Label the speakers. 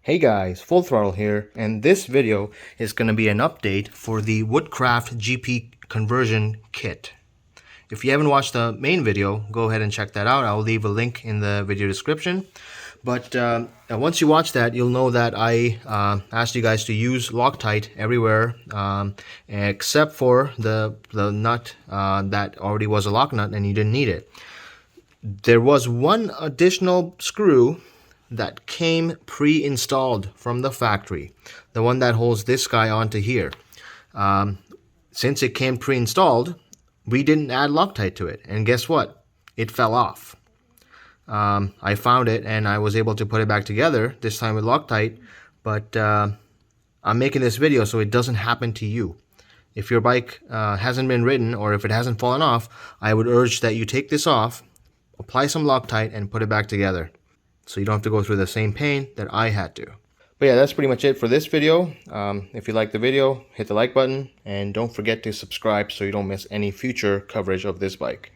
Speaker 1: Hey guys, Full Throttle here, and this video is going to be an update for the Woodcraft GP conversion kit. If you haven't watched the main video, go ahead and check that out. I'll leave a link in the video description. But once you watch that, you'll know that I asked you guys to use Loctite everywhere except for the nut that already was a lock nut and you didn't need it. There was one additional screw that came pre-installed from the factory, the one that holds this guy onto here. Since it came pre-installed, we didn't add Loctite to it, and guess what? It fell off. I found it and I was able to put it back together, this time with Loctite, but I'm making this video so it doesn't happen to you. If your bike hasn't been ridden or if it hasn't fallen off, I would urge that you take this off, apply some Loctite, and put it back together, so you don't have to go through the same pain that I had to. But yeah, that's pretty much it for this video. If you like the video, hit the like button, and don't forget to subscribe so you don't miss any future coverage of this bike.